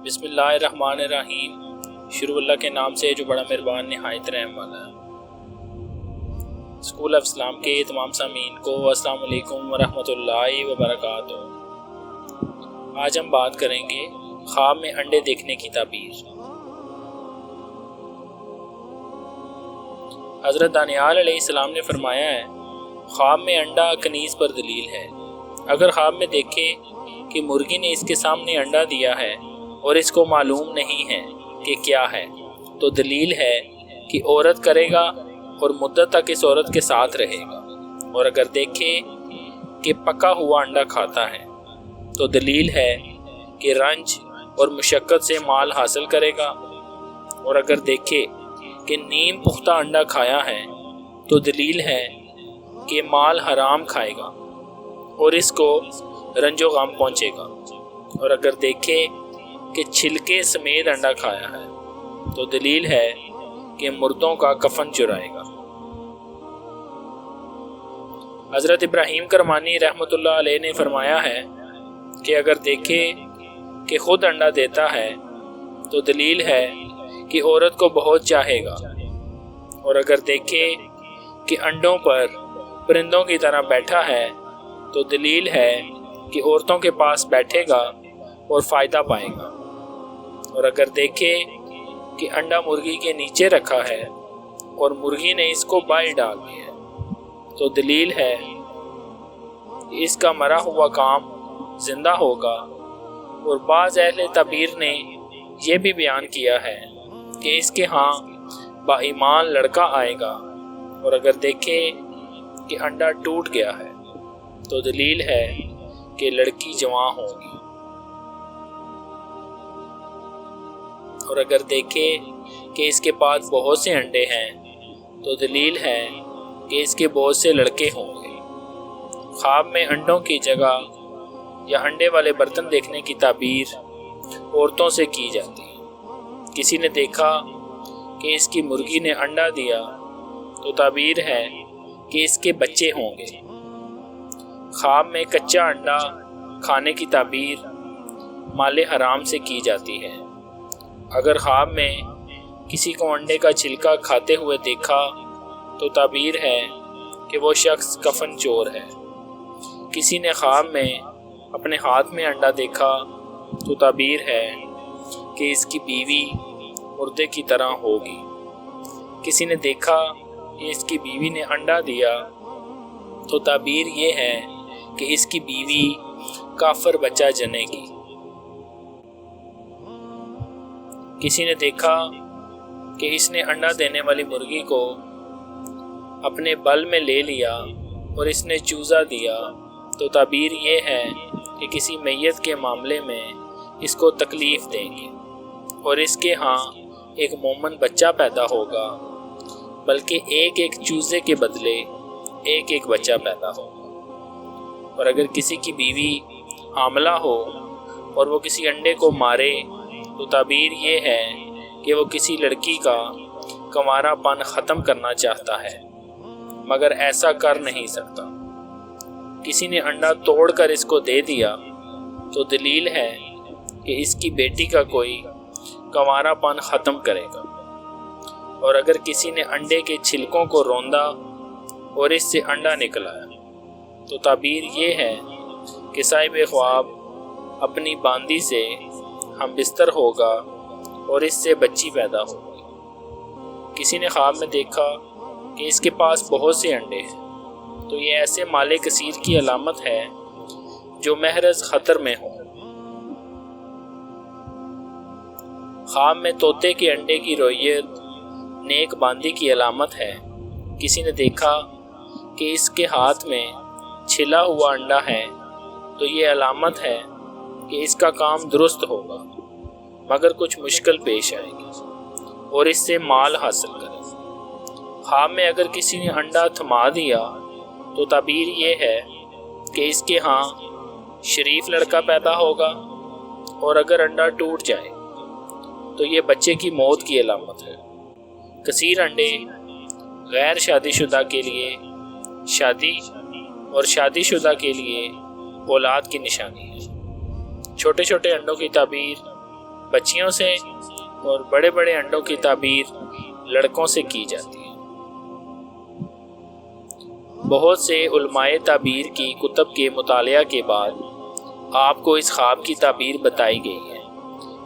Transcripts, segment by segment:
بسم اللہ الرحمن الرحیم۔ شروع اللہ کے نام سے جو بڑا مہربان نہایت رحم والا ہے۔ اسکول آف اسلام کے تمام سامعین کو السلام علیکم ورحمۃ اللہ وبرکاتہ۔ آج ہم بات کریں گے خواب میں انڈے دیکھنے کی تعبیر۔ حضرت دانیال علیہ السلام نے فرمایا ہے، خواب میں انڈا کنیز پر دلیل ہے۔ اگر خواب میں دیکھے کہ مرغی نے اس کے سامنے انڈا دیا ہے اور اس کو معلوم نہیں ہے کہ کیا ہے، تو دلیل ہے کہ عورت کرے گا اور مدت تک اس عورت کے ساتھ رہے گا۔ اور اگر دیکھے کہ پکا ہوا انڈا کھاتا ہے تو دلیل ہے کہ رنج اور مشقت سے مال حاصل کرے گا۔ اور اگر دیکھے کہ نیم پختہ انڈا کھایا ہے تو دلیل ہے کہ مال حرام کھائے گا اور اس کو رنج و غم پہنچے گا۔ اور اگر دیکھے کہ چھلکے سمیت انڈا کھایا ہے تو دلیل ہے کہ مردوں کا کفن چرائے گا۔ حضرت ابراہیم کرمانی رحمۃ اللہ علیہ نے فرمایا ہے کہ اگر دیکھے کہ خود انڈا دیتا ہے تو دلیل ہے کہ عورت کو بہت چاہے گا۔ اور اگر دیکھے کہ انڈوں پر پرندوں کی طرح بیٹھا ہے تو دلیل ہے کہ عورتوں کے پاس بیٹھے گا اور فائدہ پائے گا۔ اور اگر دیکھے کہ انڈا مرغی کے نیچے رکھا ہے اور مرغی نے اس کو باہر ڈال دیا ہے تو دلیل ہے کہ اس کا مرا ہوا کام زندہ ہوگا۔ اور بعض اہل تعبیر نے یہ بھی بیان کیا ہے کہ اس کے ہاں با ایمان لڑکا آئے گا۔ اور اگر دیکھے کہ انڈا ٹوٹ گیا ہے تو دلیل ہے کہ لڑکی جوان ہوگی۔ اور اگر دیکھے کہ اس کے پاس بہت سے انڈے ہیں تو دلیل ہے کہ اس کے بہت سے لڑکے ہوں گے۔ خواب میں انڈوں کی جگہ یا انڈے والے برتن دیکھنے کی تعبیر عورتوں سے کی جاتی ہے۔ کسی نے دیکھا کہ اس کی مرغی نے انڈا دیا تو تعبیر ہے کہ اس کے بچے ہوں گے۔ خواب میں کچا انڈا کھانے کی تعبیر مال حرام سے کی جاتی ہے۔ اگر خواب میں کسی کو انڈے کا چھلکا کھاتے ہوئے دیکھا تو تعبیر ہے کہ وہ شخص کفن چور ہے۔ کسی نے خواب میں اپنے ہاتھ میں انڈا دیکھا تو تعبیر ہے کہ اس کی بیوی مردے کی طرح ہوگی۔ کسی نے دیکھا کہ اس کی بیوی نے انڈا دیا تو تعبیر یہ ہے کہ اس کی بیوی کافر بچہ جنے گی۔ کسی نے دیکھا کہ اس نے انڈا دینے والی مرغی کو اپنے بل میں لے لیا اور اس نے چوزا دیا تو تعبیر یہ ہے کہ کسی میت کے معاملے میں اس کو تکلیف دیں گے اور اس کے ہاں ایک مومن بچہ پیدا ہوگا، بلکہ ایک ایک چوزے کے بدلے ایک ایک بچہ پیدا ہوگا۔ اور اگر کسی کی بیوی حاملہ ہو اور وہ کسی انڈے کو مارے تو تعبیر یہ ہے کہ وہ کسی لڑکی کا کنوارا پن ختم کرنا چاہتا ہے مگر ایسا کر نہیں سکتا۔ کسی نے انڈا توڑ کر اس کو دے دیا تو دلیل ہے کہ اس کی بیٹی کا کوئی کنوارا پن ختم کرے گا۔ اور اگر کسی نے انڈے کے چھلکوں کو روندا اور اس سے انڈا نکلایا تو تعبیر یہ ہے کہ صاحب خواب اپنی باندی سے ہم بستر ہوگا اور اس سے بچی پیدا ہوگی۔ کسی نے خواب میں دیکھا کہ اس کے پاس بہت سے انڈے ہیں تو یہ ایسے مال کثیر کی علامت ہے جو محرز خطر میں ہو۔ خواب میں طوطے کے انڈے کی رویت نیک باندی کی علامت ہے۔ کسی نے دیکھا کہ اس کے ہاتھ میں چھلا ہوا انڈا ہے تو یہ علامت ہے کہ اس کا کام درست ہوگا مگر کچھ مشکل پیش آئے گی اور اس سے مال حاصل کرے۔ خواب میں اگر کسی نے انڈا تھما دیا تو تعبیر یہ ہے کہ اس کے ہاں شریف لڑکا پیدا ہوگا۔ اور اگر انڈا ٹوٹ جائے تو یہ بچے کی موت کی علامت ہے۔ کثیر انڈے غیر شادی شدہ کے لیے شادی اور شادی شدہ کے لیے اولاد کی نشانی ہے۔ چھوٹے چھوٹے انڈوں کی تعبیر بچیوں سے اور بڑے بڑے انڈوں کی تعبیر لڑکوں سے کی جاتی ہے۔ بہت سے علماء تعبیر کی کتب کے مطالعہ کے بعد آپ کو اس خواب کی تعبیر بتائی گئی ہے۔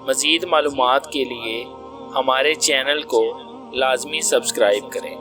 مزید معلومات کے لیے ہمارے چینل کو لازمی سبسکرائب کریں۔